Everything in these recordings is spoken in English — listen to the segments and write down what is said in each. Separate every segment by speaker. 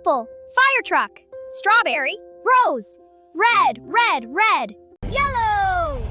Speaker 1: Purple, fire truck. Strawberry, rose. Red, red, red. Yellow!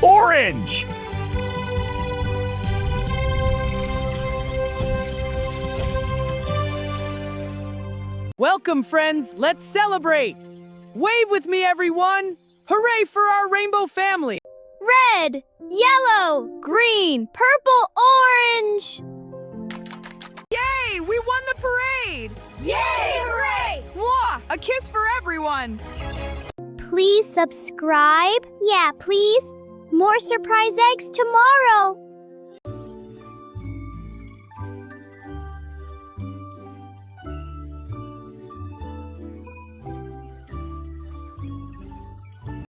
Speaker 2: Orange!
Speaker 3: Welcome, friends. Let's celebrate. Wave with me, everyone. Hooray for our rainbow family.
Speaker 1: Red, yellow, green, purple, orange.
Speaker 3: Yay, we won the parade.
Speaker 1: Yay, hooray!
Speaker 3: Mwah, a kiss for everyone.
Speaker 1: Please subscribe. Yeah, please. More surprise eggs tomorrow.